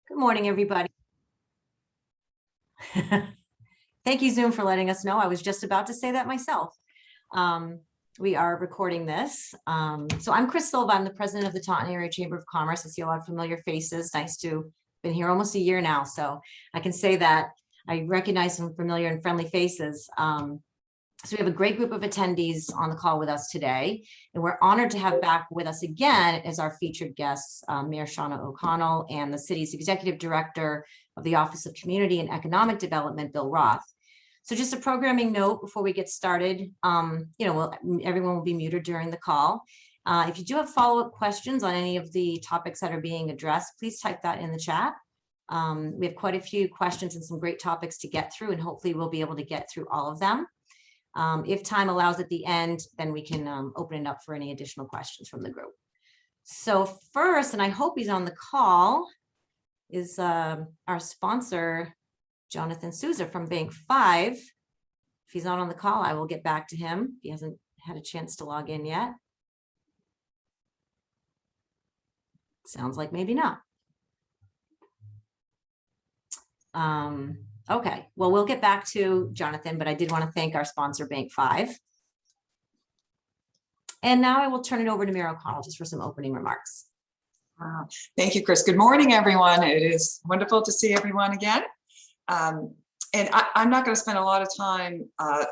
Good morning, everybody. Thank you, Zoom, for letting us know. I was just about to say that myself. We are recording this. So I'm Chris Silva. I'm the president of the Taunton Area Chamber of Commerce. I see a lot of familiar faces. Nice to been here almost a year now. So I can say that I recognize some familiar and friendly faces. So we have a great group of attendees on the call with us today, and we're honored to have back with us again as our featured guests, Mayor Shaunna O'Connell and the city's executive director of the Office of Community and Economic Development, Bill Roth. So just a programming note before we get started, everyone will be muted during the call. If you do have follow-up questions on any of the topics that are being addressed, please type that in the chat. We have quite a few questions and some great topics to get through, and hopefully we'll be able to get through all of them. If time allows at the end, then we can open it up for any additional questions from the group. So first, and I hope he's on the call, is our sponsor, Jonathan Souza from Bank 5. If he's not on the call, I will get back to him. He hasn't had a chance to log in yet. Sounds like maybe not. Okay, well, we'll get back to Jonathan, but I did want to thank our sponsor, Bank 5. And now I will turn it over to Mayor O'Connell just for some opening remarks. Thank you, Chris. Good morning, everyone. It is wonderful to see everyone again. And I'm not going to spend a lot of time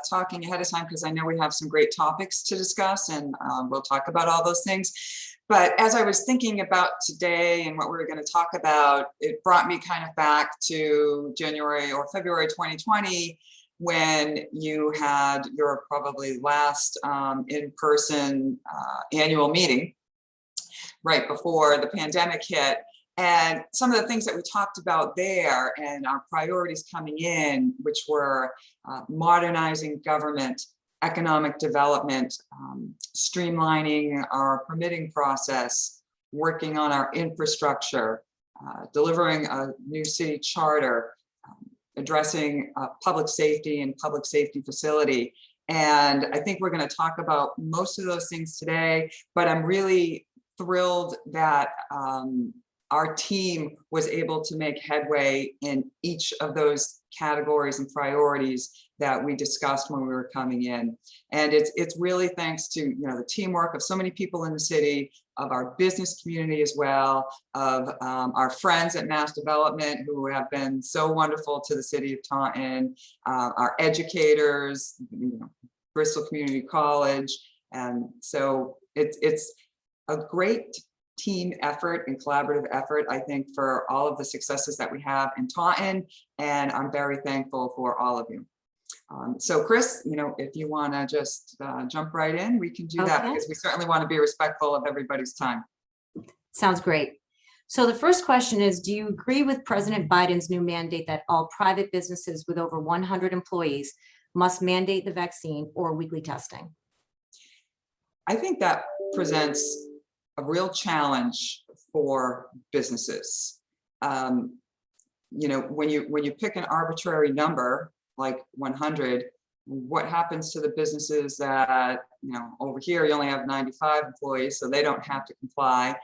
talking ahead of time because I know we have some great topics to discuss, and we'll talk about all those things. But as I was thinking about today and what we were going to talk about, it brought me kind of back to January or February 2020, when you had your probably last in-person annual meeting right before the pandemic hit. And some of the things that we talked about there and our priorities coming in, which were modernizing government, economic development, streamlining our permitting process, working on our infrastructure, delivering a new city charter, addressing public safety and public safety facility. And I think we're going to talk about most of those things today, but I'm really thrilled that our team was able to make headway in each of those categories and priorities that we discussed when we were coming in. And it's really thanks to the teamwork of so many people in the city, of our business community as well, of our friends at Mass Development who have been so wonderful to the city of Taunton, our educators, Bristol Community College. And so it's a great team effort and collaborative effort, I think, for all of the successes that we have in Taunton, and I'm very thankful for all of you. So Chris, if you want to just jump right in, we can do that, because we certainly want to be respectful of everybody's time. Sounds great. So the first question is, do you agree with President Biden's new mandate that all private businesses with over 100 employees must mandate the vaccine or weekly testing? I think that presents a real challenge for businesses. When you pick an arbitrary number like 100, what happens to the businesses that, over here you only have 95 employees, so they don't have to comply,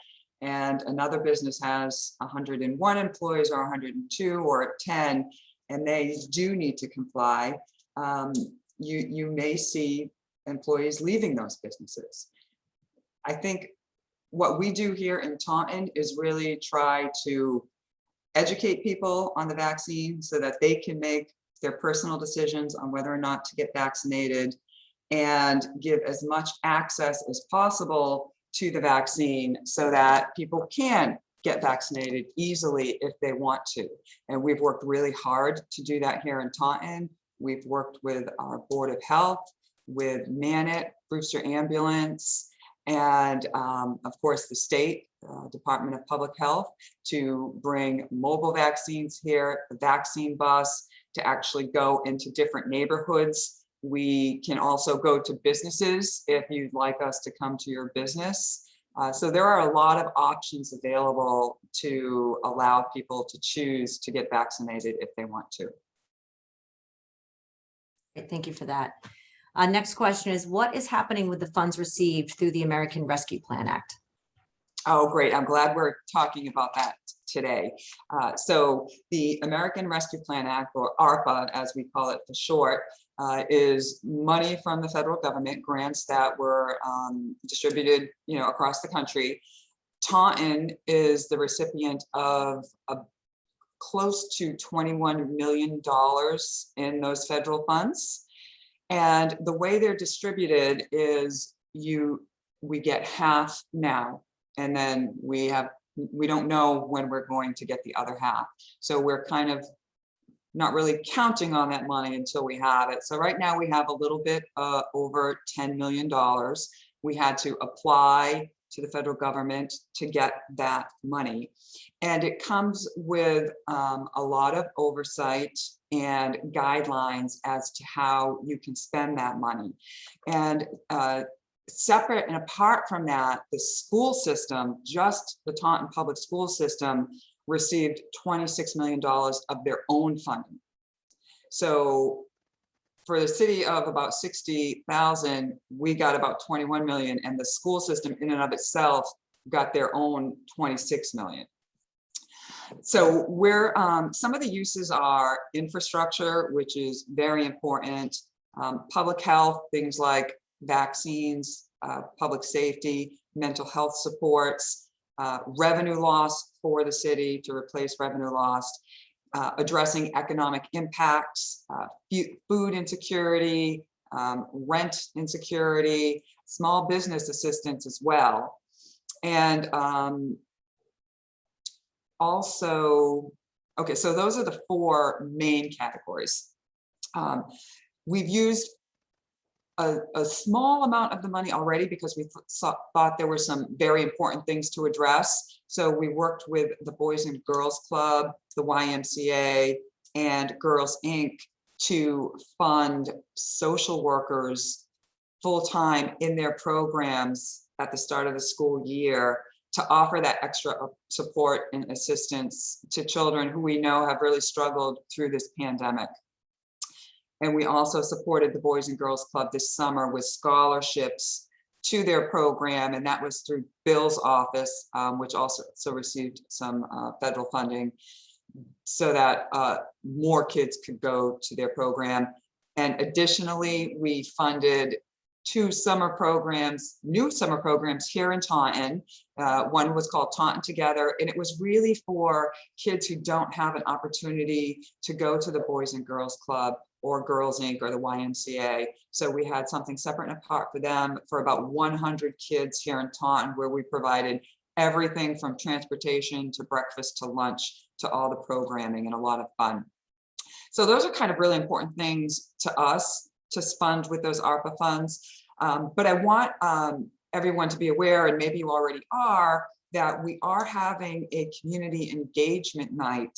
and another business has 101 employees or 102 or 10, and they do need to comply. You may see employees leaving those businesses. I think what we do here in Taunton is really try to educate people on the vaccine so that they can make their personal decisions on whether or not to get vaccinated, and give as much access as possible to the vaccine so that people can get vaccinated easily if they want to. And we've worked really hard to do that here in Taunton. We've worked with our Board of Health, with Manit, Brewster Ambulance, and of course the state Department of Public Health to bring mobile vaccines here, the vaccine bus to actually go into different neighborhoods. We can also go to businesses if you'd like us to come to your business. So there are a lot of options available to allow people to choose to get vaccinated if they want to. Thank you for that. Next question is, what is happening with the funds received through the American Rescue Plan Act? Oh, great. I'm glad we're talking about that today. So the American Rescue Plan Act, or ARPA, as we call it for short, is money from the federal government, grants that were distributed, across the country. Taunton is the recipient of close to $21 million in those federal funds. And the way they're distributed is we get half now, and then we don't know when we're going to get the other half. So we're kind of not really counting on that money until we have it. So right now we have a little bit over $10 million. We had to apply to the federal government to get that money. And it comes with a lot of oversight and guidelines as to how you can spend that money. And separate and apart from that, the school system, just the Taunton public school system, received $26 million of their own funding. So for the city of about 60,000, we got about 21 million, and the school system in and of itself got their own 26 million. So where some of the uses are infrastructure, which is very important, public health, things like vaccines, public safety, mental health supports, revenue loss for the city to replace revenue lost, addressing economic impacts, food insecurity, rent insecurity, small business assistance as well. And also, okay, so those are the four main categories. We've used a small amount of the money already because we thought there were some very important things to address. So we worked with the Boys and Girls Club, the YMCA, and Girls Inc. to fund social workers full-time in their programs at the start of the school year to offer that extra support and assistance to children who we know have really struggled through this pandemic. And we also supported the Boys and Girls Club this summer with scholarships to their program, and that was through Bill's office, which also received some federal funding, so that more kids could go to their program. And additionally, we funded two summer programs, new summer programs here in Taunton. One was called Taunton Together, and it was really for kids who don't have an opportunity to go to the Boys and Girls Club or Girls Inc. or the YMCA. So we had something separate and apart for them for about 100 kids here in Taunton, where we provided everything from transportation to breakfast to lunch to all the programming, and a lot of fun. So those are kind of really important things to us to fund with those ARPA funds. But I want everyone to be aware, and maybe you already are, that we are having a community engagement night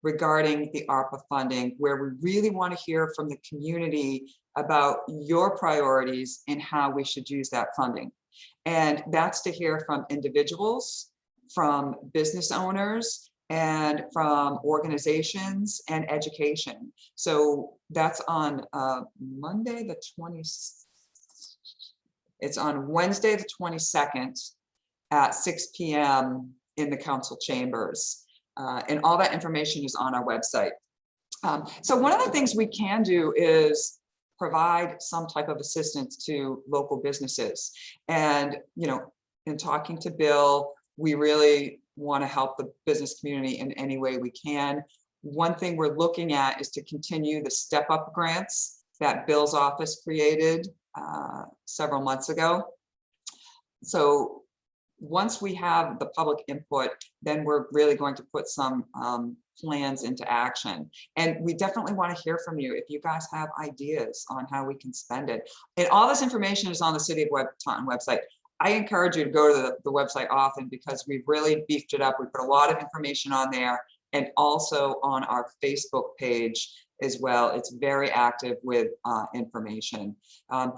regarding the ARPA funding, where we really want to hear from the community about your priorities and how we should use that funding. And that's to hear from individuals, from business owners, and from organizations and education. So that's on Monday the 20th. It's on Wednesday the 22nd at 6 p.m. in the council chambers. And all that information is on our website. So one of the things we can do is provide some type of assistance to local businesses. And, in talking to Bill, we really want to help the business community in any way we can. One thing we're looking at is to continue the Step Up grants that Bill's office created several months ago. So once we have the public input, then we're really going to put some plans into action. And we definitely want to hear from you if you guys have ideas on how we can spend it. And all this information is on the City of Taunton website. I encourage you to go to the website often, because we've really beefed it up. We put a lot of information on there, and also on our Facebook page as well. It's very active with information.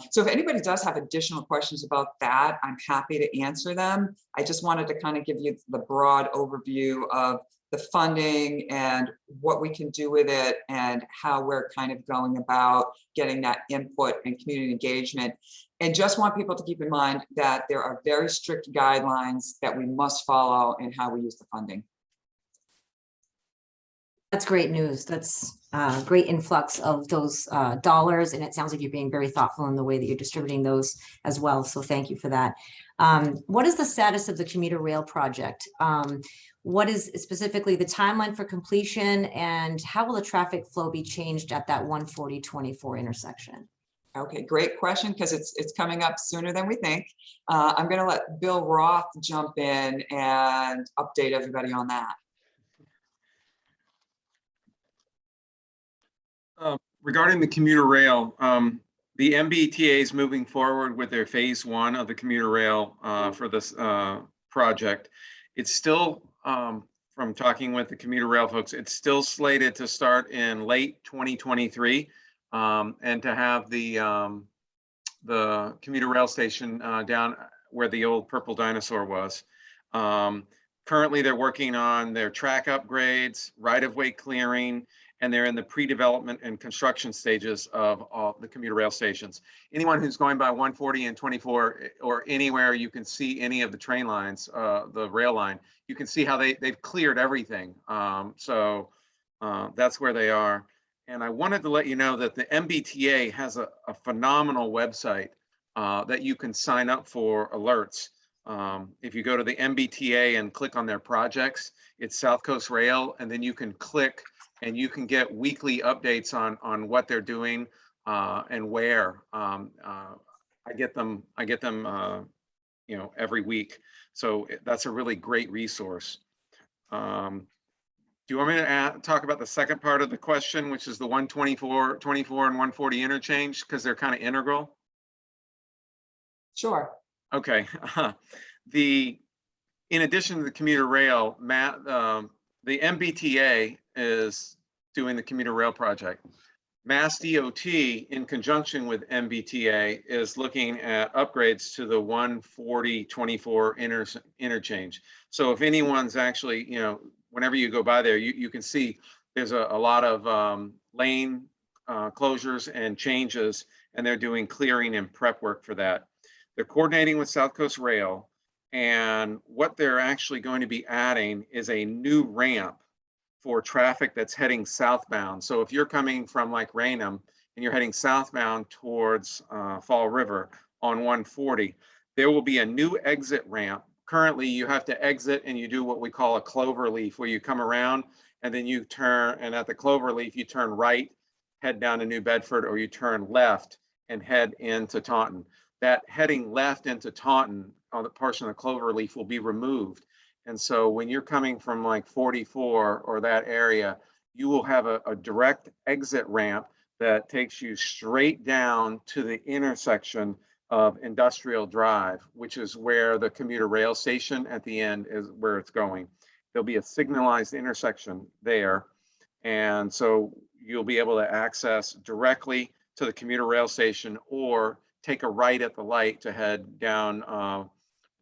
So if anybody does have additional questions about that, I'm happy to answer them. I just wanted to kind of give you the broad overview of the funding and what we can do with it and how we're kind of going about getting that input and community engagement. And just want people to keep in mind that there are very strict guidelines that we must follow in how we use the funding. That's great news. That's a great influx of those dollars. And it sounds like you're being very thoughtful in the way that you're distributing those as well. So thank you for that. What is the status of the commuter rail project? What is specifically the timeline for completion, and how will the traffic flow be changed at that 140/24 intersection? Okay, great question, because it's coming up sooner than we think. I'm going to let Bill Roth jump in and update everybody on that. Regarding the commuter rail, the MBTA is moving forward with their phase 1 of the commuter rail for this project. It's still, from talking with the commuter rail folks, it's still slated to start in late 2023 and to have the commuter rail station down where the old purple dinosaur was. Currently, they're working on their track upgrades, right-of-way clearing, and they're in the pre-development and construction stages of all the commuter rail stations. Anyone who's going by 140 and 24 or anywhere you can see any of the train lines, the rail line, you can see how they've cleared everything. So that's where they are. And I wanted to let you know that the MBTA has a phenomenal website that you can sign up for alerts. If you go to the MBTA and click on their projects, it's South Coast Rail, and then you can click and you can get weekly updates on what they're doing and where. I get them, you know, every week. So that's a really great resource. Do you want me to talk about the second part of the question, which is the 124 and 140 interchange, because they're kind of integral? Sure. Okay. In addition to the commuter rail, the MBTA is doing the commuter rail project. Mass DOT, in conjunction with MBTA, is looking at upgrades to the 140/24 interchange. So if anyone's actually, you know, whenever you go by there, you can see there's a lot of lane closures and changes, and they're doing clearing and prep work for that. They're coordinating with South Coast Rail, and what they're actually going to be adding is a new ramp for traffic that's heading southbound. So if you're coming from like Raynham and you're heading southbound towards Fall River on 140, there will be a new exit ramp. Currently, you have to exit and you do what we call a clover leaf, where you come around and then you turn, and at the clover leaf, you turn right, head down to New Bedford, or you turn left and head into Taunton. That heading left into Taunton on the portion of the clover leaf will be removed. And so when you're coming from like 44 or that area, you will have a direct exit ramp that takes you straight down to the intersection of Industrial Drive, which is where the commuter rail station at the end is where it's going. There'll be a signalized intersection there. And so you'll be able to access directly to the commuter rail station, or take a right at the light to head down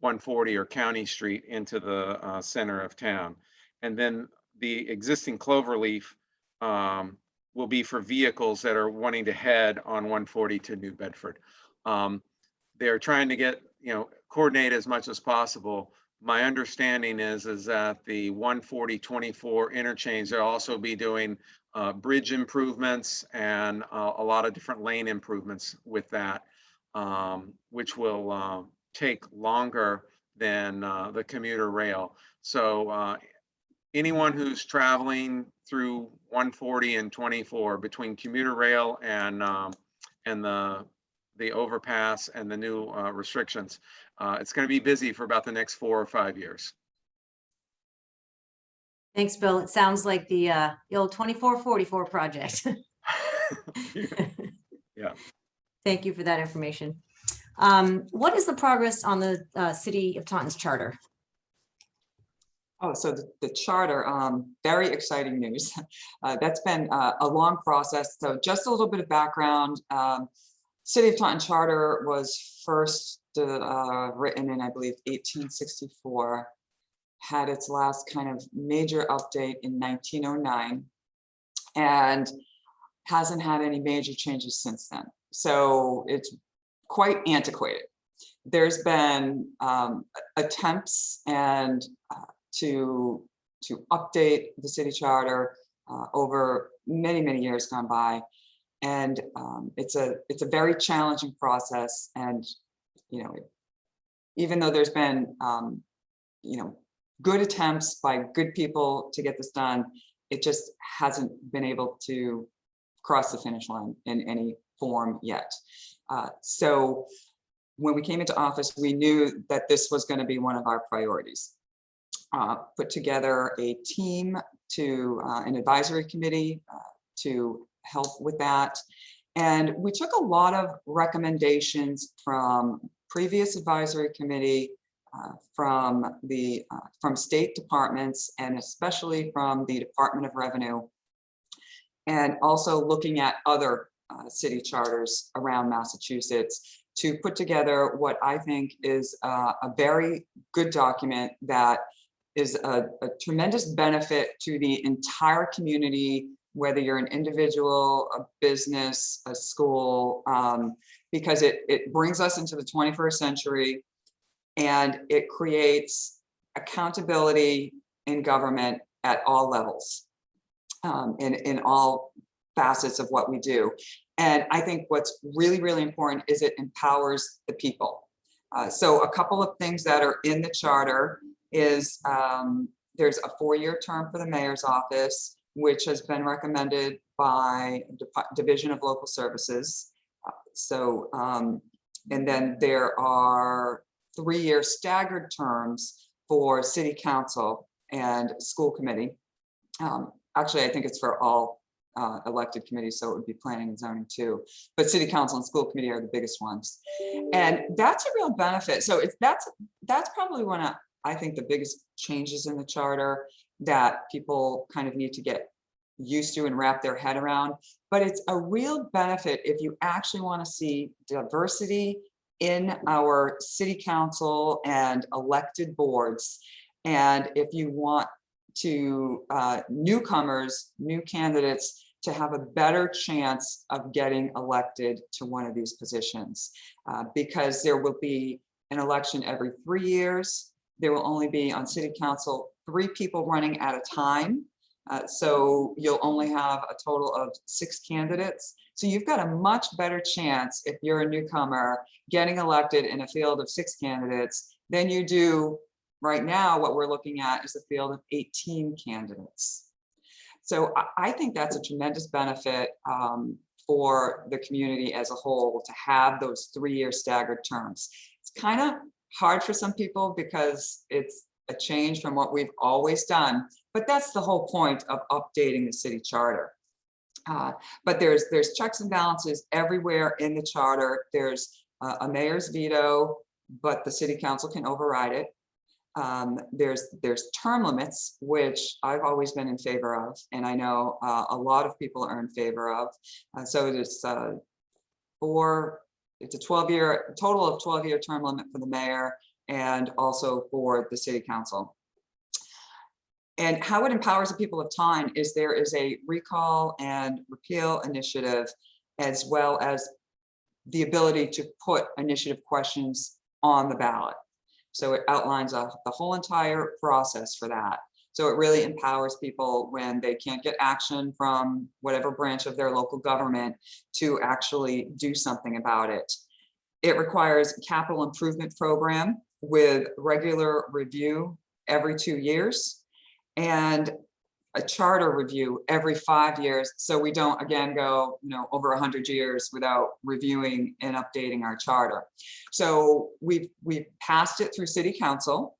140 or County Street into the center of town. And then the existing cloverleaf will be for vehicles that are wanting to head on 140 to New Bedford. They're trying to get, you know, coordinate as much as possible. My understanding is that the 140/24 interchange, they'll also be doing bridge improvements and a lot of different lane improvements with that, which will take longer than the commuter rail. So anyone who's traveling through 140 and 24 between commuter rail and the overpass and the new restrictions, it's going to be busy for about the next 4 or 5 years. Thanks, Bill. It sounds like the old 24/44 project. Yeah. Thank you for that information. What is the progress on the City of Taunton's charter? Oh, so the charter, very exciting news. That's been a long process. So just a little bit of background. City of Taunton charter was first written in, I believe, 1864. had its last kind of major update in 1909 and hasn't had any major changes since then. So it's quite antiquated. There's been attempts and to update the city charter over many years gone by, and it's a very challenging process. And even though there's been good attempts by good people to get this done, it just hasn't been able to cross the finish line in any form yet. So when we came into office, we knew that this was going to be one of our priorities. Put together a team an advisory committee to help with that. And we took a lot of recommendations from previous advisory committee, from state departments, and especially from the Department of Revenue, and also looking at other city charters around Massachusetts to put together what I think is a very good document that is a tremendous benefit to the entire community, whether you're an individual, a business, a school, because it brings us into the 21st century, and it creates accountability in government at all levels, in all facets of what we do. And I think what's really important is it empowers the people. So a couple of things that are in the charter is there's a 4-year term for the mayor's office, which has been recommended by Division of Local Services. And then there are 3-year staggered terms for city council and school committee. Actually, I think it's for all elected committees, so it would be planning and zoning too. But city council and school committee are the biggest ones, and that's a real benefit. So that's probably one of, I think, the biggest changes in the charter that people kind of need to get used to and wrap their head around. But it's a real benefit if you actually want to see diversity in our city council and elected boards, and if you want to newcomers, new candidates, to have a better chance of getting elected to one of these positions, because there will be an election every 3 years. There will only be on city council 3 people running at a time. So you'll only have a total of 6 candidates. So you've got a much better chance if you're a newcomer getting elected in a field of 6 candidates than you do right now. What we're looking at is a field of 18 candidates. So I think that's a tremendous benefit for the community as a whole to have those 3-year staggered terms. It's kind of hard for some people because it's a change from what we've always done, but that's the whole point of updating the city charter. But there's checks and balances everywhere in the charter. There's a mayor's veto, but the city council can override it. There's term limits, which I've always been in favor of, and I know a lot of people are in favor of. So it's a 12-year, total of 12-year term limit for the mayor, and also for the city council. And how it empowers the people of Taunton is there is a recall and repeal initiative, as well as the ability to put initiative questions on the ballot. So it outlines the whole entire process for that. So it really empowers people when they can't get action from whatever branch of their local government to actually do something about it. It requires a capital improvement program with regular review every 2 years, and a charter review every 5 years, so we don't again go over 100 years without reviewing and updating our charter. So we've passed it through city council,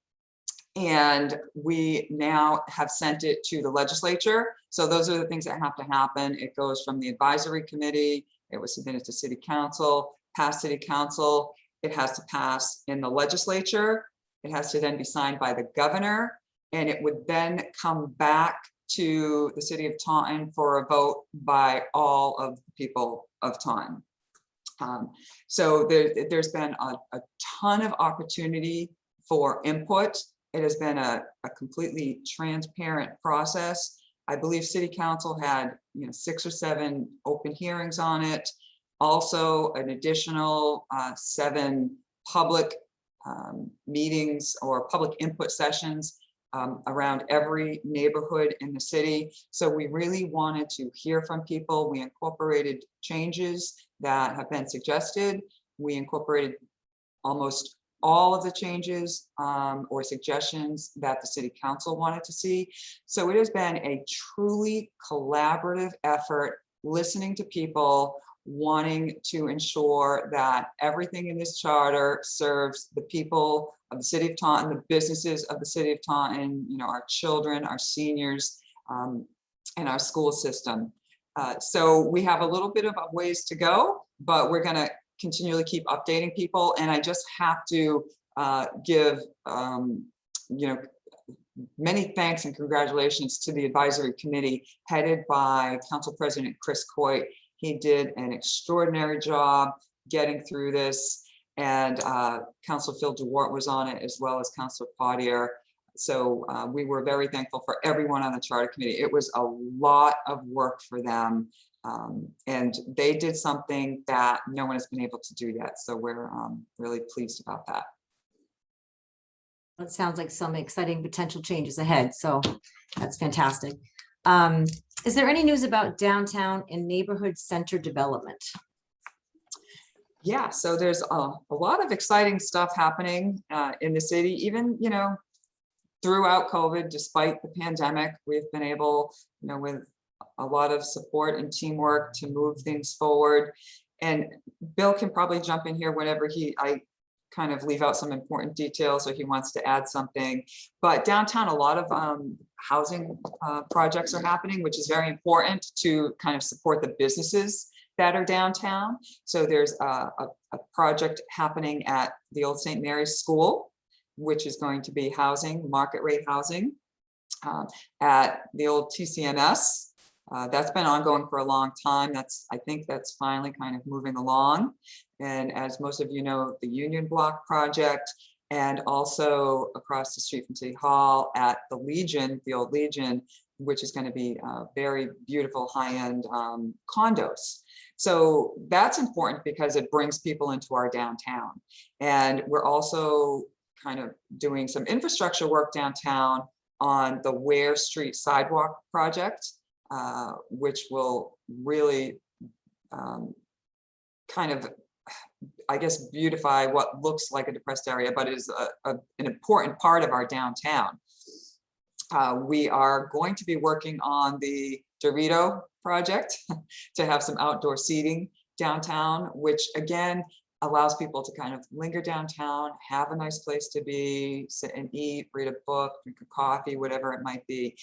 and we now have sent it to the legislature. So those are the things that have to happen. It goes from the advisory committee, it was submitted to city council, past city council, it has to pass in the legislature, it has to then be signed by the governor, and it would then come back to the city of Taunton for a vote by all of the people of Taunton. So there's been a ton of opportunity for input It has been a completely transparent process. I believe City Council had 6 or 7 open hearings on it. Also, an additional 7 public meetings or public input sessions around every neighborhood in the city. So we really wanted to hear from people. We incorporated changes that have been suggested. We incorporated almost all of the changes or suggestions that the City Council wanted to see. So it has been a truly collaborative effort, listening to people, wanting to ensure that everything in this charter serves the people of the city of Taunton, the businesses of the city of Taunton, our children, our seniors, and our school system. So we have a little bit of a ways to go, but we're going to continually keep updating people. And I just have to give many thanks and congratulations to the advisory committee headed by Council President Chris Coit. He did an extraordinary job getting through this, and Councilor Phil DeWart was on it, as well as Councilor Potier. So we were very thankful for everyone on the charter committee. It was a lot of work for them, and they did something that no one has been able to do yet. So we're really pleased about that. It sounds like some exciting potential changes ahead. So that's fantastic. Is there any news about downtown and neighborhood center development? Yeah, so there's a lot of exciting stuff happening in the city, even, throughout COVID, despite the pandemic. We've been able, with a lot of support and teamwork, to move things forward. And Bill can probably jump in here whenever I kind of leave out some important details or he wants to add something. But downtown, a lot of housing projects are happening, which is very important to kind of support the businesses that are downtown. So there's a project happening at the old St. Mary's School, which is going to be housing, market rate housing, at the old TCMS. That's been ongoing for a long time. I think that's finally kind of moving along. And as most of you know, the Union Block project, and also across the street from City Hall at the Legion, the old Legion, which is going to be very beautiful high-end condos. So that's important because it brings people into our downtown. And we're also kind of doing some infrastructure work downtown on the Ware Street sidewalk project, which will really kind of, I guess, beautify what looks like a depressed area, but is an important part of our downtown. We are going to be working on the Dorito project to have some outdoor seating downtown, which again allows people to kind of linger downtown, have a nice place to be, sit and eat, read a book, drink a coffee, whatever it might be.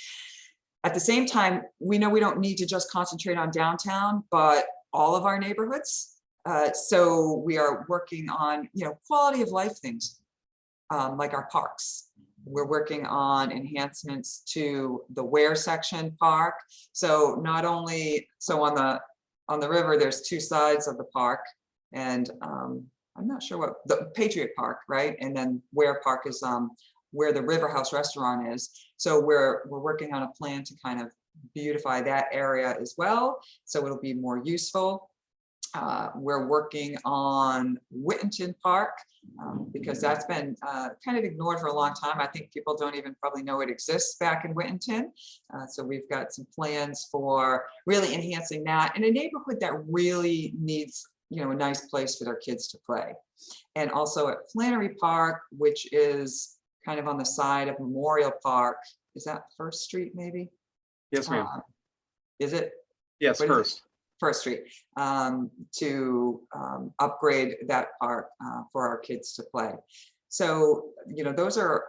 At the same time, we know we don't need to just concentrate on downtown, but all of our neighborhoods. So we are working on, quality of life things, like our parks. We're working on enhancements to the Ware section park. So not only, on the river, there's 2 sides of the park, and I'm not sure what the Patriot Park, right? And then Ware Park is where the River House restaurant is. So we're working on a plan to kind of beautify that area as well, so it'll be more useful. We're working on Whittington Park because that's been kind of ignored for a long time. I think people don't even probably know it exists back in Whittington. So we've got some plans for really enhancing that in a neighborhood that really needs, a nice place for their kids to play. And also at Flannery Park, which is kind of on the side of Memorial Park. Is that First Street maybe? Yes, ma'am. Is it? Yes, First. First Street, to upgrade that park for our kids to play. So, those are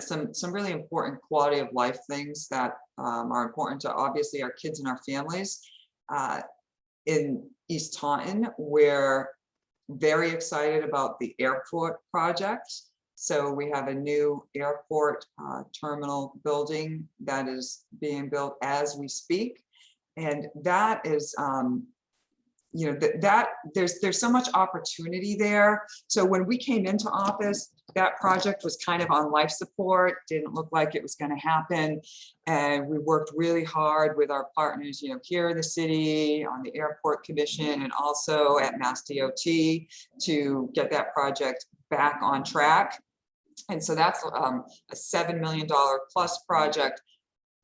some really important quality of life things that are important to obviously our kids and our families. In East Taunton, we're very excited about the airport project. So we have a new airport terminal building that is being built as we speak. And that is, you know, that there's so much opportunity there. So when we came into office, that project was kind of on life support, didn't look like it was going to happen. And we worked really hard with our partners, you know, here in the city, on the airport commission, and also at Mass DOT to get that project back on track. And so that's a $7 million plus project,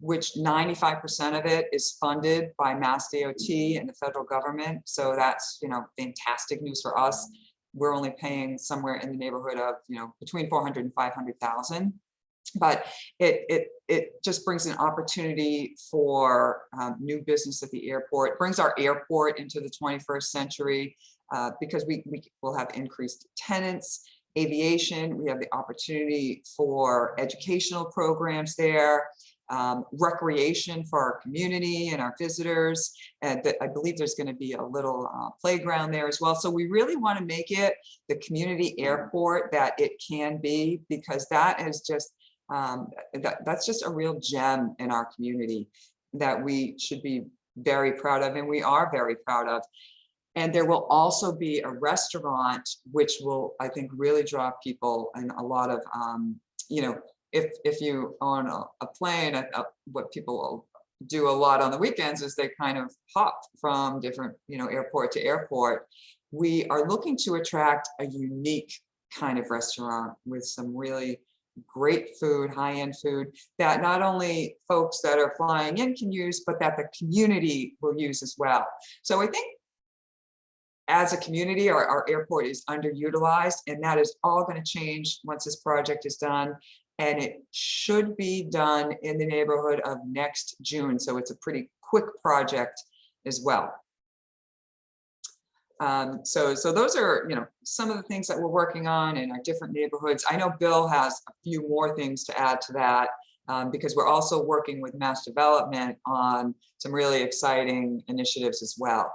which 95% of it is funded by Mass DOT and the federal government. So that's, you know, fantastic news for us. We're only paying somewhere in the neighborhood of, you know, between 400 and 500,000. But it just brings an opportunity for new business at the airport. It brings our airport into the 21st century because we will have increased tenants, aviation. We have the opportunity for educational programs there. Recreation for our community and our visitors. And I believe there's going to be a little playground there as well. So we really want to make it the community airport that it can be, because that is just, that's just a real gem in our community that we should be very proud of, and we are very proud of. And there will also be a restaurant, which will, I think, really draw people, and a lot of, you know, if you own a plane, what people will do a lot on the weekends is they kind of hop from different, you know, airport to airport. We are looking to attract a unique kind of restaurant with some really great food, high-end food that not only folks that are flying in can use, but that the community will use as well. So I think as a community, our airport is underutilized, and that is all going to change once this project is done. And it should be done in the neighborhood of next June. So it's a pretty quick project as well. So those are, you know, some of the things that we're working on in our different neighborhoods. I know Bill has a few more things to add to that because we're also working with Mass Development on some really exciting initiatives as well.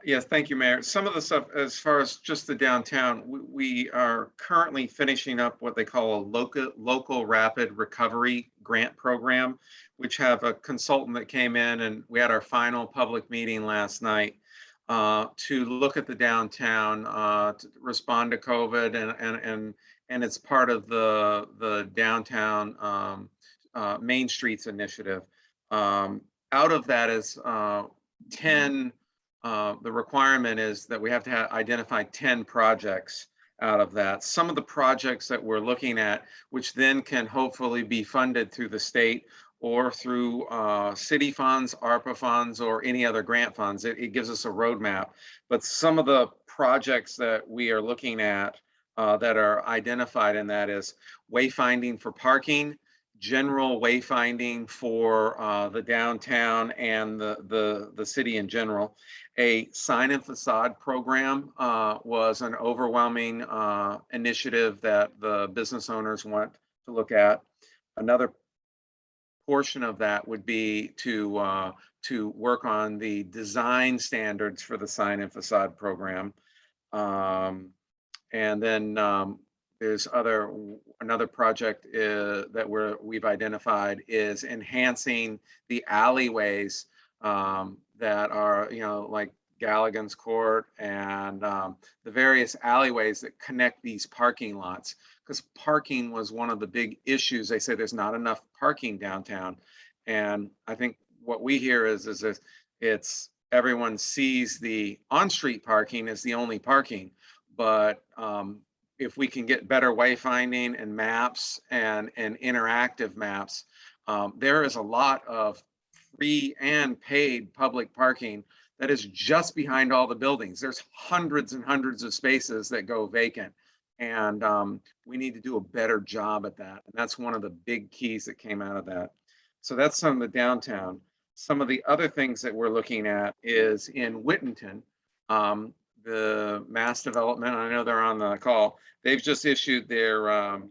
Yes, thank you, Mayor. Some of the stuff, as far as just the downtown, we are currently finishing up what they call a local rapid recovery grant program, which have a consultant that came in, and we had our final public meeting last night to look at the downtown, to respond to COVID, and it's part of the downtown Main Streets initiative. Out of that is 10. The requirement is that we have to identify 10 projects out of that. Some of the projects that we're looking at, which then can hopefully be funded through the state or through city funds, ARPA funds, or any other grant funds. It gives us a roadmap. But some of the projects that we are looking at that are identified in that is wayfinding for parking, general wayfinding for the downtown and the city in general. A sign and facade program was an overwhelming initiative that the business owners want to look at. Another portion of that would be to work on the design standards for the sign and facade program. And then there's another project that we've identified is enhancing the alleyways that are, you know, like Galligan's Court and the various alleyways that connect these parking lots, because parking was one of the big issues. They say there's not enough parking downtown, and I think what we hear is it's everyone sees the on-street parking as the only parking, but if we can get better wayfinding and maps and interactive maps, there is a lot of free and paid public parking that is just behind all the buildings. There's hundreds and hundreds of spaces that go vacant, and we need to do a better job at that. And that's one of the big keys that came out of that. So that's some of the downtown. Some of the other things that we're looking at is in Whittington, the Mass Development, I know they're on the call, they've just issued their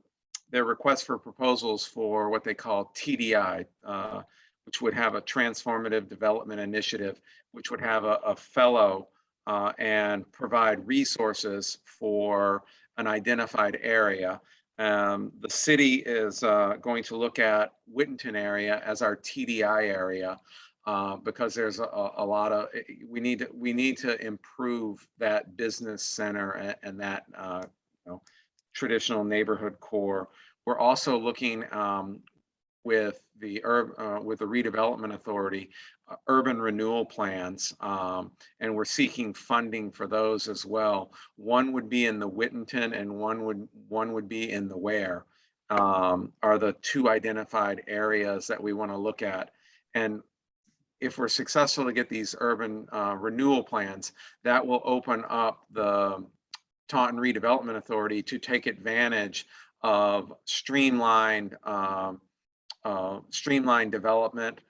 request for proposals for what they call TDI, which would have a transformative development initiative, which would have a fellow and provide resources for an identified area. The city is going to look at Whittington area as our TDI area. because there's a lot of, we need to improve that business center and that traditional neighborhood core. We're also looking with the redevelopment authority, urban renewal plans, and we're seeking funding for those as well. One would be in the Whittington and one would be in the Ware, are the two identified areas that we want to look at. And if we're successful to get these urban renewal plans, that will open up the Taunton Redevelopment Authority to take advantage of streamlined development,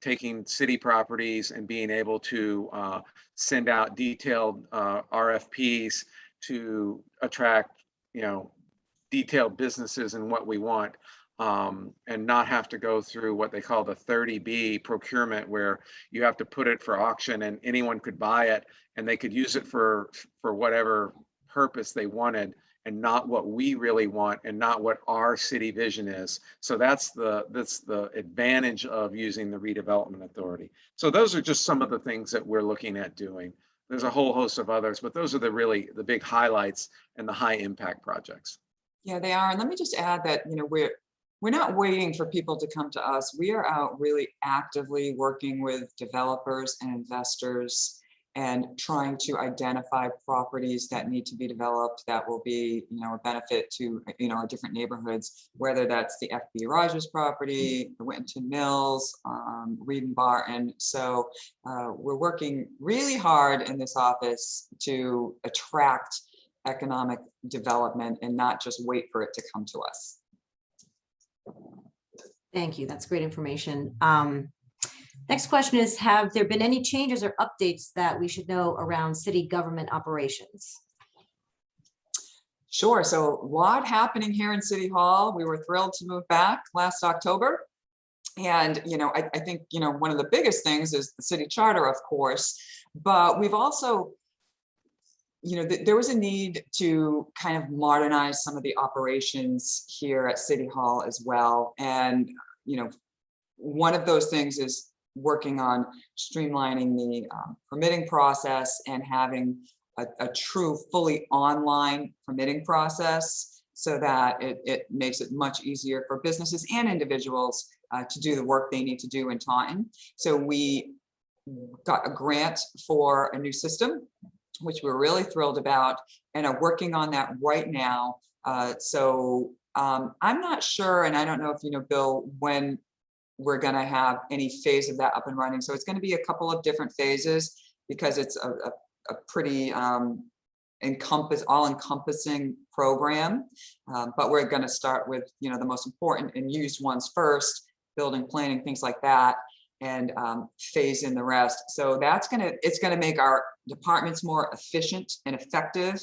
taking city properties and being able to send out detailed RFPs to attract, detailed businesses and what we want, and not have to go through what they call the 30B procurement, where you have to put it for auction and anyone could buy it and they could use it for whatever purpose they wanted, and not what we really want and not what our city vision is. So that's the advantage of using the redevelopment authority. So those are just some of the things that we're looking at doing. There's a whole host of others, but those are the big highlights and the high impact projects. Yeah, they are. And let me just add that, we're not waiting for people to come to us. We are out really actively working with developers and investors and trying to identify properties that need to be developed that will be, a benefit to, our different neighborhoods, whether that's the FB Rogers property, the Whittington Mills, Reed and Barton. So we're working really hard in this office to attract economic development and not just wait for it to come to us. Thank you. That's great information. Next question is, have there been any changes or updates that we should know around city government operations? Sure. So a lot happening here in City Hall. We were thrilled to move back last October. And, I think, one of the biggest things is the city charter, of course, but we've also, there was a need to kind of modernize some of the operations here at City Hall as well. And, one of those things is working on streamlining the permitting process and having a true fully online permitting process, so that it makes it much easier for businesses and individuals to do the work they need to do in Taunton. So we got a grant for a new system, which we're really thrilled about, and are working on that right now. I'm not sure, and I don't know if Bill, when we're going to have any phase of that up and running. So it's going to be a couple of different phases, because it's a pretty all-encompassing program. But we're going to start with the most important and used ones first, building, planning, things like that, and phase in the rest. So it's going to make our departments more efficient and effective,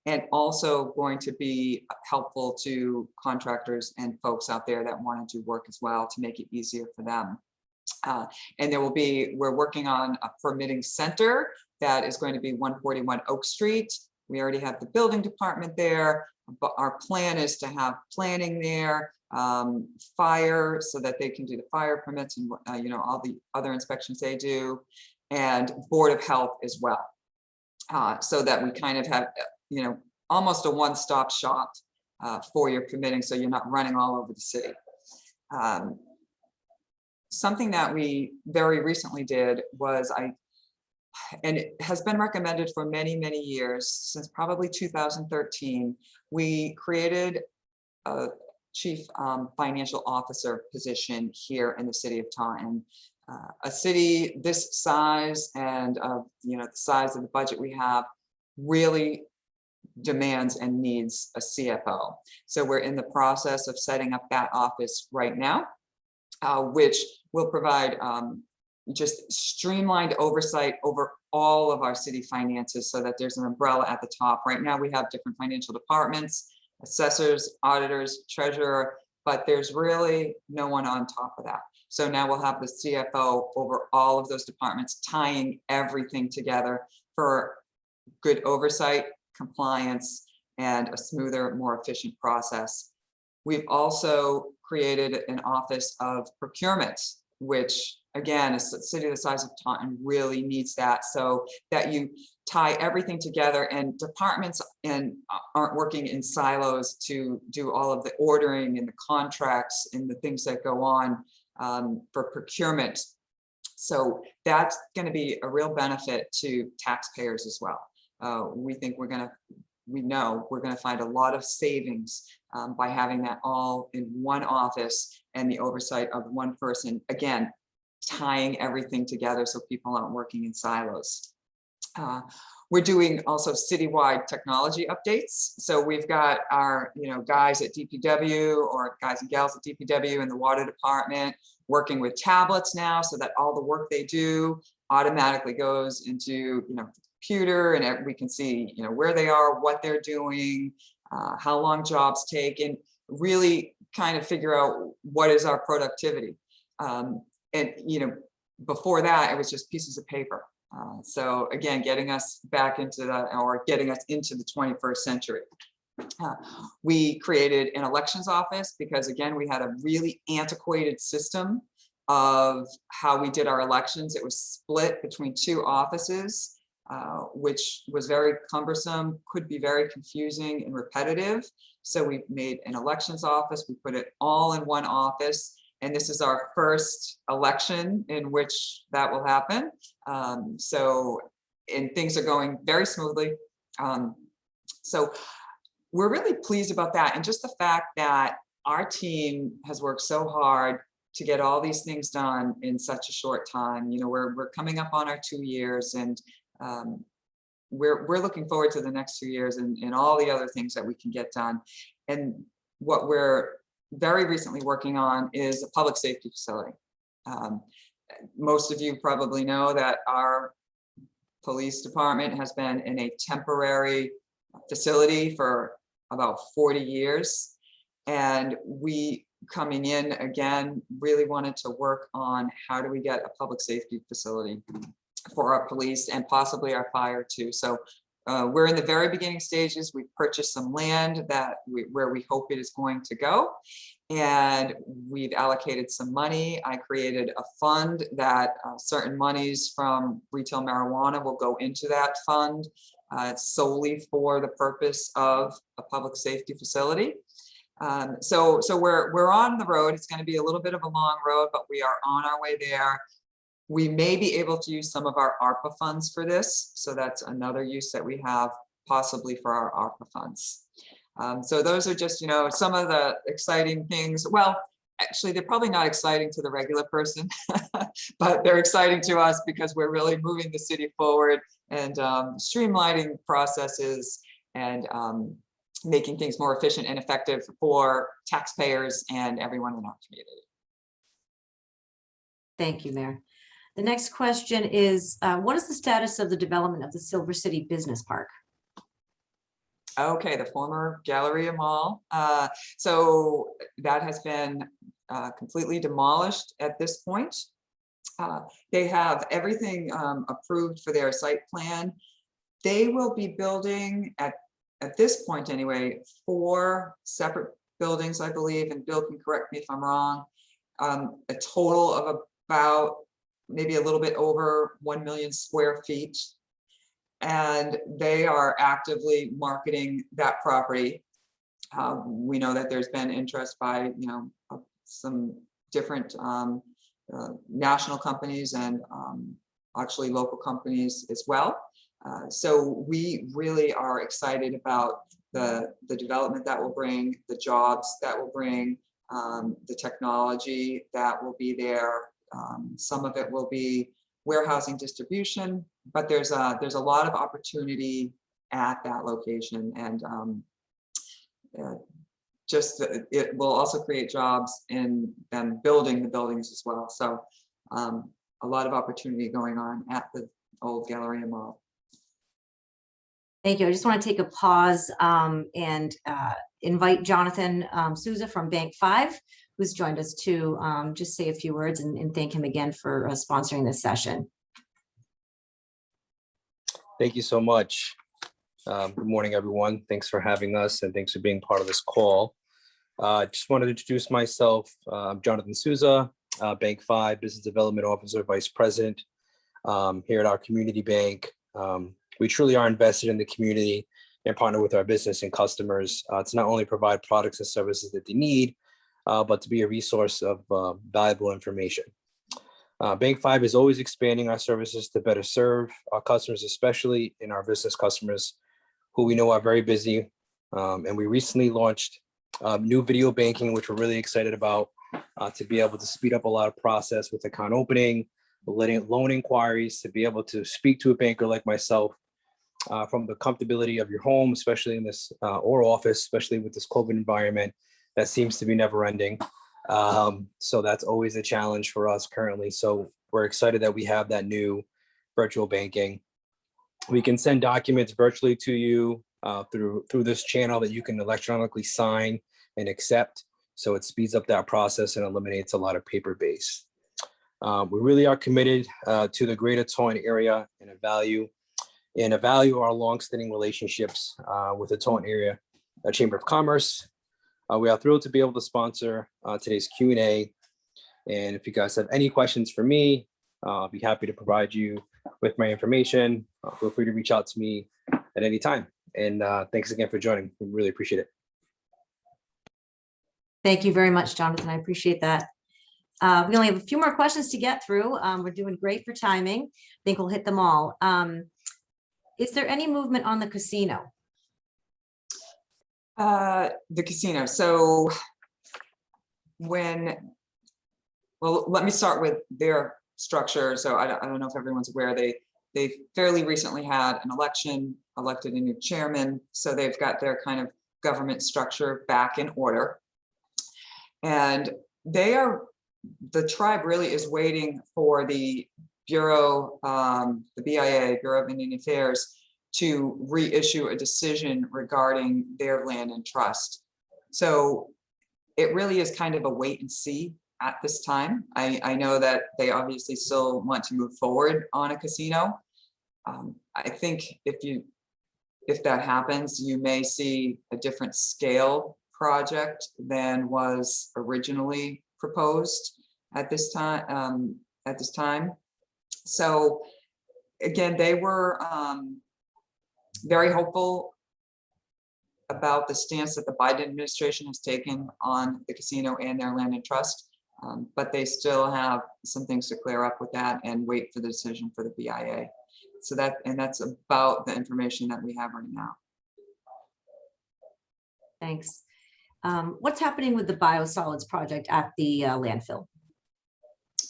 and also going to be helpful to contractors and folks out there that want to do work as well, to make it easier for them. And we're working on a permitting center that is going to be 141 Oak Street. We already have the building department there, but our plan is to have planning there, fire, so that they can do the fire permits and all the other inspections they do, and Board of Health as well, so that we kind of have almost a one-stop shop for your permitting, so you're not running all over the city. Something that we very recently did was and it has been recommended for many, many years, since probably 2013, we created a chief financial officer position here in the city of Taunton. A city this size and the size of the budget we have really demands and needs a CFO. So we're in the process of setting up that office right now, which will provide just streamlined oversight over all of our city finances, so that there's an umbrella at the top. Right now we have different financial departments, assessors, auditors, treasurer, but there's really no one on top of that. So now we'll have the CFO over all of those departments, tying everything together for good oversight, compliance, and a smoother, more efficient process. We've also created an office of procurement, which again, a city the size of Taunton really needs that, so that you tie everything together, and departments aren't working in silos to do all of the ordering and the contracts and the things that go on for procurement. So that's going to be a real benefit to taxpayers as well. We know we're going to find a lot of savings by having that all in one office and the oversight of one person, again, tying everything together so people aren't working in silos. We're doing also citywide technology updates. So we've got our guys at DPW, or guys and gals at DPW in the water department, working with tablets now, so that all the work they do automatically goes into the computer, and we can see where they are, what they're doing, how long jobs take, and really kind of figure out what is our productivity. And before that, it was just pieces of paper. So again, getting us back into that, or getting us into the 21st century. We created an elections office because, again, we had a really antiquated system of how we did our elections. It was split between two offices, which was very cumbersome, could be very confusing and repetitive. So we made an elections office. We put it all in one office. And this is our first election in which that will happen. And things are going very smoothly. So we're really pleased about that. And just the fact that our team has worked so hard to get all these things done in such a short time. We're coming up on our 2 years, and we're looking forward to the next 2 years and all the other things that we can get done. And what we're very recently working on is a public safety facility. Most of you probably know that our police department has been in a temporary facility for about 40 years. And we, coming in again, really wanted to work on how do we get a public safety facility for our police and possibly our fire too. So we're in the very beginning stages. We've purchased some land where we hope it is going to go, and we've allocated some money. I created a fund that certain monies from retail marijuana will go into that fund solely for the purpose of a public safety facility. So we're on the road. It's going to be a little bit of a long road, but we are on our way there. We may be able to use some of our ARPA funds for this. So that's another use that we have possibly for our ARPA funds. So those are just, some of the exciting things. Well, actually, they're probably not exciting to the regular person, but they're exciting to us because we're really moving the city forward and streamlining processes and making things more efficient and effective for taxpayers and everyone in our community. Thank you, Mayor. The next question is, what is the status of the development of the Silver City Business Park? Okay, the former Galleria Mall. So that has been completely demolished at this point. They have everything approved for their site plan. They will be building at this point anyway, 4 separate buildings, I believe, and Bill can correct me if I'm wrong. A total of about maybe a little bit over 1 million square feet. And they are actively marketing that property. We know that there's been interest by, some different national companies and actually local companies as well. So we really are excited about the development that will bring, the jobs that will bring, the technology that will be there. Some of it will be warehousing distribution, but there's a lot of opportunity at that location, and it will also create jobs in them building the buildings as well. So a lot of opportunity going on at the old Galleria Mall. Thank you. I just want to take a pause and invite Jonathan Souza from Bank 5, who's joined us, to just say a few words and thank him again for sponsoring this session. Thank you so much. Good morning, everyone. Thanks for having us, and thanks for being part of this call. Just wanted to introduce myself. I'm Jonathan Souza. Bank 5 Business Development Officer, Vice President here at our community bank. We truly are invested in the community and partner with our business and customers to not only provide products and services that they need, but to be a resource of valuable information. Bank 5 is always expanding our services to better serve our customers, especially in our business customers who we know are very busy. And we recently launched new video banking, which we're really excited about, to be able to speed up a lot of process with account opening, letting loan inquiries, to be able to speak to a banker like myself from the comfortability of your home, especially in this or office, especially with this COVID environment that seems to be never ending. So that's always a challenge for us currently. So we're excited that we have that new virtual banking. We can send documents virtually to you through this channel that you can electronically sign and accept. So it speeds up that process and eliminates a lot of paper base. We really are committed to the greater Taunton area and value our longstanding relationships with the Taunton area Chamber of Commerce. We are thrilled to be able to sponsor today's Q&A. And if you guys have any questions for me, I'll be happy to provide you with my information. Feel free to reach out to me at any time. And thanks again for joining. We really appreciate it. Thank you very much, Jonathan. I appreciate that. We only have a few more questions to get through. We're doing great for timing. I think we'll hit them all. Is there any movement on the casino? The casino. So let me start with their structure. So I don't know if everyone's aware, they fairly recently had an election, elected a new chairman. So they've got their kind of government structure back in order. And the tribe really is waiting for the Bureau, the BIA, Bureau of Indian Affairs, to reissue a decision regarding their land and trust. So it really is kind of a wait and see at this time. I know that they obviously still want to move forward on a casino. I think if that happens, you may see a different scale project than was originally proposed at this time. So again, they were very hopeful about the stance that the Biden administration has taken on the casino and their land and trust, but they still have some things to clear up with that and wait for the decision for the BIA. So that's about the information that we have right now. Thanks. What's happening with the biosolids project at the landfill?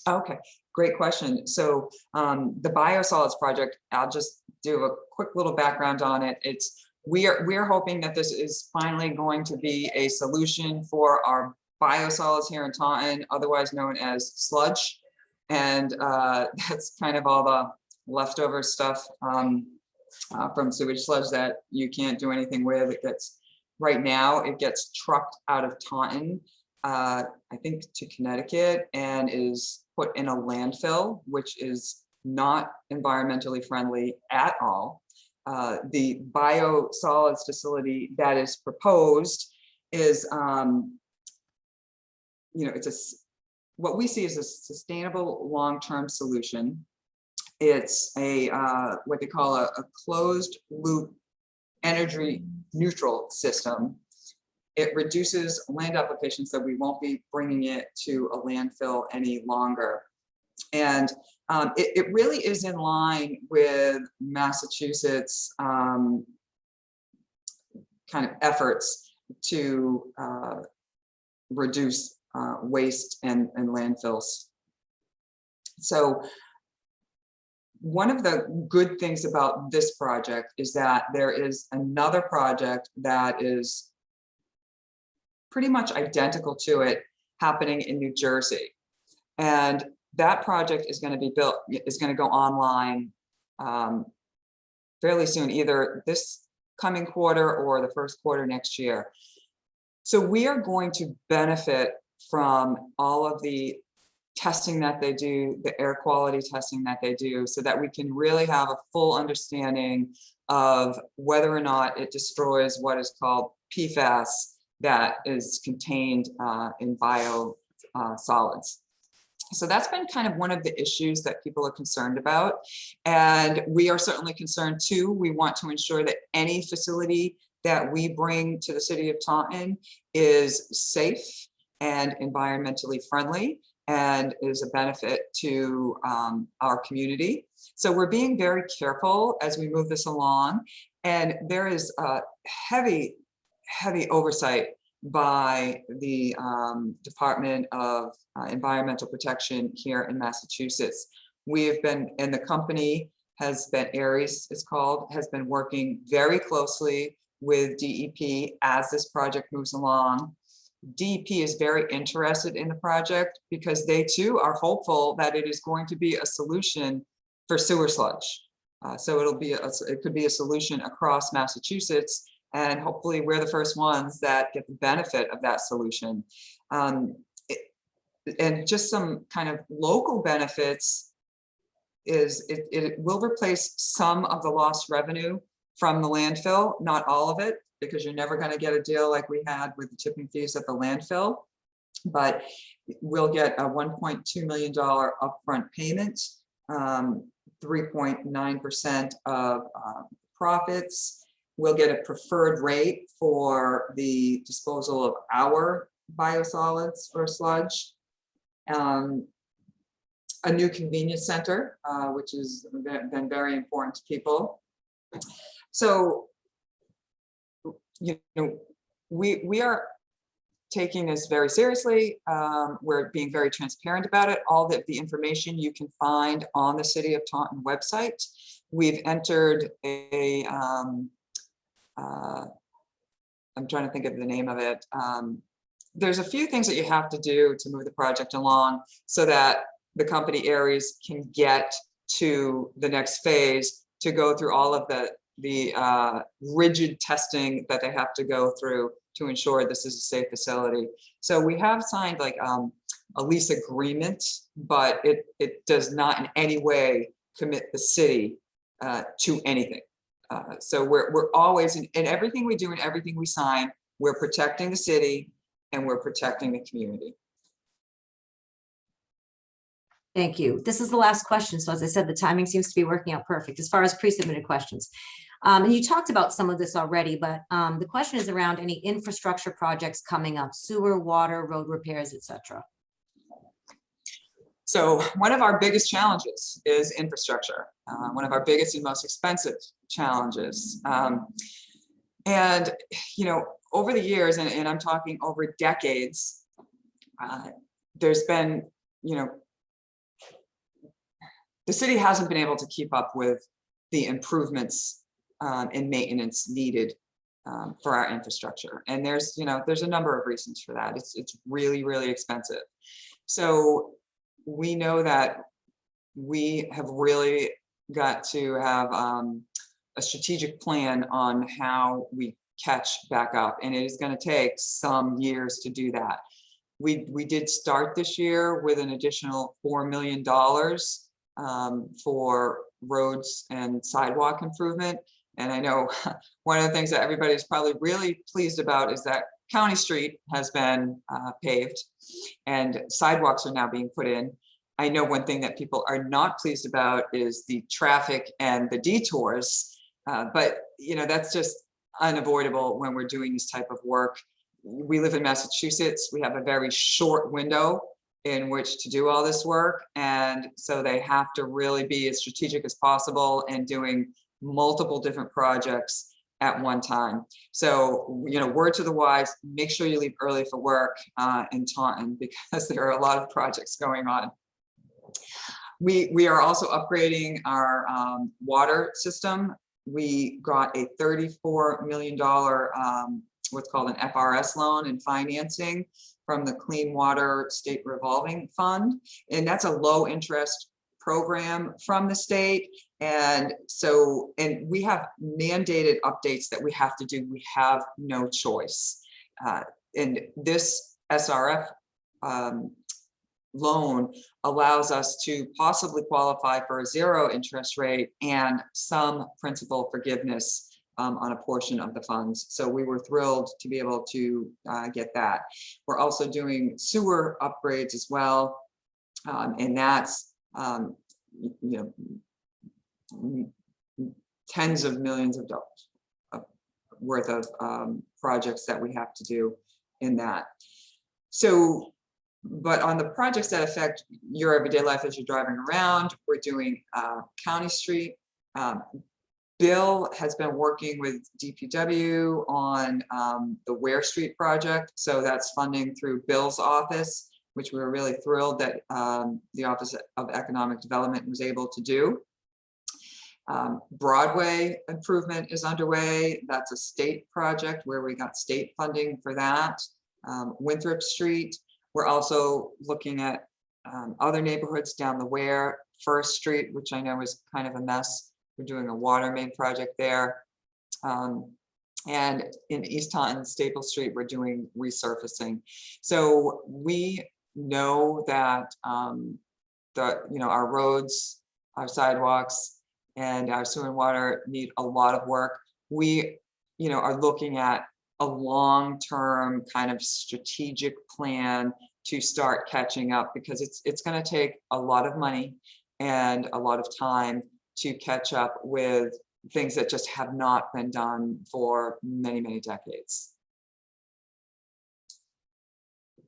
Okay, great question. So the biosolids project, I'll just do a quick little background on it. We're hoping that this is finally going to be a solution for our biosolids here in Taunton, otherwise known as sludge. And that's kind of all the leftover stuff from sewage sludge that you can't do anything with. Right now, it gets trucked out of Taunton, I think to Connecticut, and is put in a landfill, which is not environmentally friendly at all. The biosolids facility that is proposed is, what we see as a sustainable long-term solution. It's what they call a closed loop energy neutral system. It reduces land applications, so we won't be bringing it to a landfill any longer. And it really is in line with Massachusetts kind of efforts to reduce waste and landfills. So one of the good things about this project is that there is another project that is pretty much identical to it happening in New Jersey. And that project is going to be built, is going to go online fairly soon, either this coming quarter or the first quarter next year. So we are going to benefit from all of the testing that they do, the air quality testing that they do, so that we can really have a full understanding of whether or not it destroys what is called PFAS that is contained in biosolids. So that's been kind of one of the issues that people are concerned about. And we are certainly concerned too. We want to ensure that any facility that we bring to the city of Taunton is safe and environmentally friendly and is a benefit to our community. So we're being very careful as we move this along. And there is a heavy oversight by the Department of Environmental Protection here in Massachusetts. We have been, and the company has been, Aries it's called, has been working very closely with DEP as this project moves along. DEP is very interested in the project because they too are hopeful that it is going to be a solution for sewer sludge. So it could be a solution across Massachusetts, and hopefully we're the first ones that get the benefit of that solution. And just some kind of local benefits is it will replace some of the lost revenue from the landfill, not all of it, because you're never going to get a deal like we had with the tipping fees at the landfill. But we'll get a $1.2 million upfront payment, 3.9% of profits. We'll get a preferred rate for the disposal of our biosolids or sludge. A new convenience center, which has been very important to people. So, you know, we are taking this very seriously. We're being very transparent about it. All the information you can find on the City of Taunton website. We've entered a I'm trying to think of the name of it. There's a few things that you have to do to move the project along so that the company Aries can get to the next phase, to go through all of the rigid testing that they have to go through to ensure this is a safe facility. So we have signed like a lease agreement, but it does not in any way commit the city to anything. So we're always in everything we do and everything we sign, we're protecting the city and we're protecting the community. Thank you. This is the last question. So as I said, the timing seems to be working out perfect as far as pre-submitted questions. And you talked about some of this already, but the question is around any infrastructure projects coming up: sewer, water, road repairs, etc. So one of our biggest challenges is infrastructure. One of our biggest and most expensive challenges. And, you know, over the years, and I'm talking over decades, there's been, you know, the city hasn't been able to keep up with the improvements and maintenance needed for our infrastructure. And there's, you know, there's a number of reasons for that. It's really, really expensive. So we know that we have really got to have a strategic plan on how we catch back up, and it is going to take some years to do that. We did start this year with an additional $4 million for roads and sidewalk improvement. And I know one of the things that everybody's probably really pleased about is that County Street has been paved and sidewalks are now being put in. I know one thing that people are not pleased about is the traffic and the detours, but you know, that's just unavoidable when we're doing this type of work. We live in Massachusetts. We have a very short window in which to do all this work. And so they have to really be as strategic as possible and doing multiple different projects at one time. So, you know, word to the wise, make sure you leave early for work in Taunton, because there are a lot of projects going on. We are also upgrading our water system. We got a $34 million what's called an FRS loan and financing from the Clean Water State Revolving Fund. And that's a low interest program from the state. And so, and we have mandated updates that we have to do. We have no choice. And this SRF loan allows us to possibly qualify for a 0 interest rate and some principal forgiveness on a portion of the funds. So we were thrilled to be able to get that. We're also doing sewer upgrades as well. And that's, tens of millions of dollars worth of projects that we have to do in that. So, but on the projects that affect your everyday life as you're driving around, we're doing County Street. Bill has been working with DPW on the Ware Street project. So that's funding through Bill's office, which we were really thrilled that the Office of Economic Development was able to do. Broadway improvement is underway. That's a state project where we got state funding for that. Winthrop Street, we're also looking at other neighborhoods down the Ware. First Street, which I know is kind of a mess. We're doing a water main project there. And in East Taunton, Staple Street, we're doing resurfacing. So we know that our roads, our sidewalks, and our sewer and water need a lot of work. We are looking at a long-term kind of strategic plan to start catching up, because it's going to take a lot of money and a lot of time to catch up with things that just have not been done for many, many decades.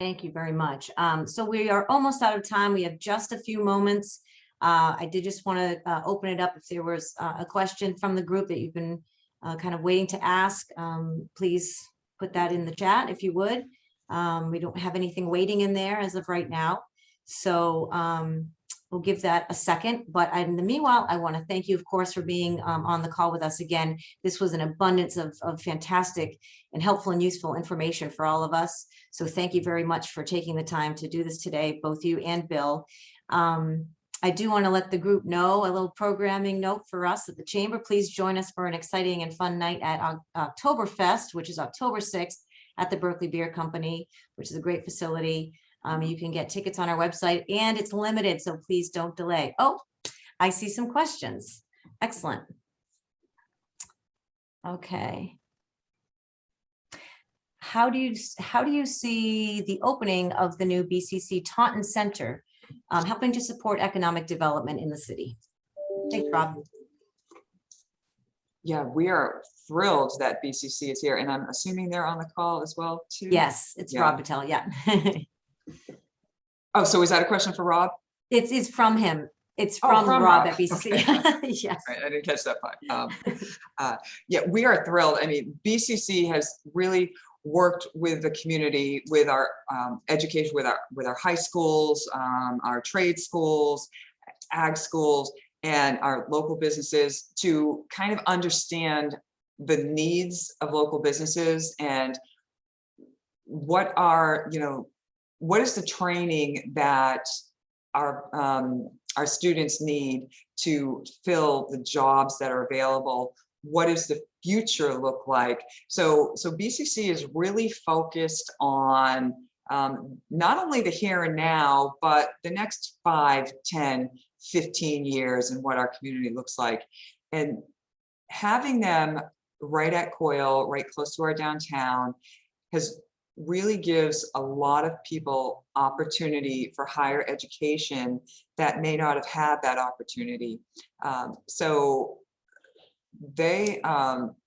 Thank you very much. So we are almost out of time. We have just a few moments. I did just want to open it up if there was a question from the group that you've been kind of waiting to ask. Please put that in the chat if you would. We don't have anything waiting in there as of right now. So we'll give that a second. But in the meanwhile, I want to thank you, of course, for being on the call with us again. This was an abundance of fantastic and helpful and useful information for all of us. So thank you very much for taking the time to do this today, both you and Bill. I do want to let the group know, a little programming note for us at the Chamber. Please join us for an exciting and fun night at Oktoberfest, which is October 6th at the Berkeley Beer Company, which is a great facility. You can get tickets on our website, and it's limited, so please don't delay. Oh, I see some questions. Excellent. Okay. How do you see the opening of the new BCC Taunton Center helping to support economic development in the city? Thanks, Rob. Yeah, we are thrilled that BCC is here, and I'm assuming they're on the call as well too. Yes, it's Rob Patel. Yeah. Oh, so is that a question for Rob? It's from him. It's from Rob Rob. at BCC. Okay. Yes. Right, I didn't catch that part. Yeah, we are thrilled. I mean, BCC has really worked with the community, with our education, with our high schools, our trade schools, ag schools, and our local businesses to kind of understand the needs of local businesses and what is the training that our students need to fill the jobs that are available. What does the future look like? So BCC is really focused on not only the here and now, but the next 5, 10, 15 years and what our community looks like. And having them right at Coyle, right close to our downtown, really gives a lot of people opportunity for higher education that may not have had that opportunity. So they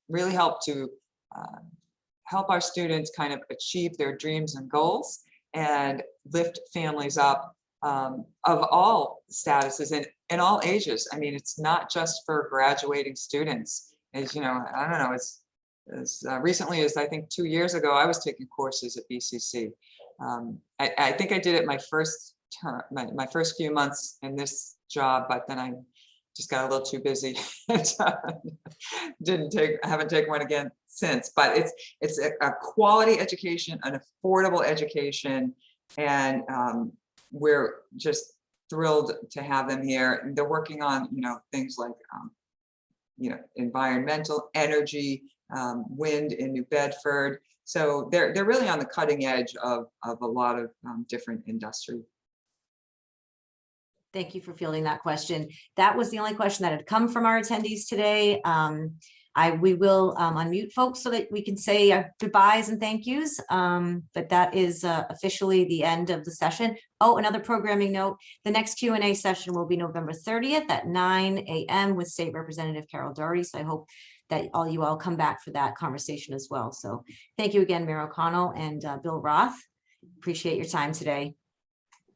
really help to help our students kind of achieve their dreams and goals and lift families up of all statuses and all ages. I mean, it's not just for graduating students. As you know, I don't know, as recently as I think 2 years ago, I was taking courses at BCC. I think I did it my first term, my first few months in this job, but then I just got a little too busy. And, haven't taken one again since. But it's a quality education, an affordable education, and we're just thrilled to have them here. And they're working on things like environmental energy, wind in New Bedford. So they're really on the cutting edge of a lot of different industry. Thank you for fielding that question. That was the only question that had come from our attendees today. We will unmute folks so that we can say our goodbyes and thank yous. But that is officially the end of the session. Oh, another programming note, the next Q&A session will be November 30th at 9 a.m. with State Representative Carol Doherty. So I hope that you all come back for that conversation as well. So thank you again, Mayor O'Connell and Bill Roth. Appreciate your time today.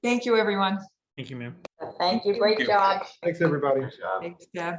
Thank you, everyone. Thank you, ma'am. Thank you. Great job. Thanks, everybody. Thanks, Deb.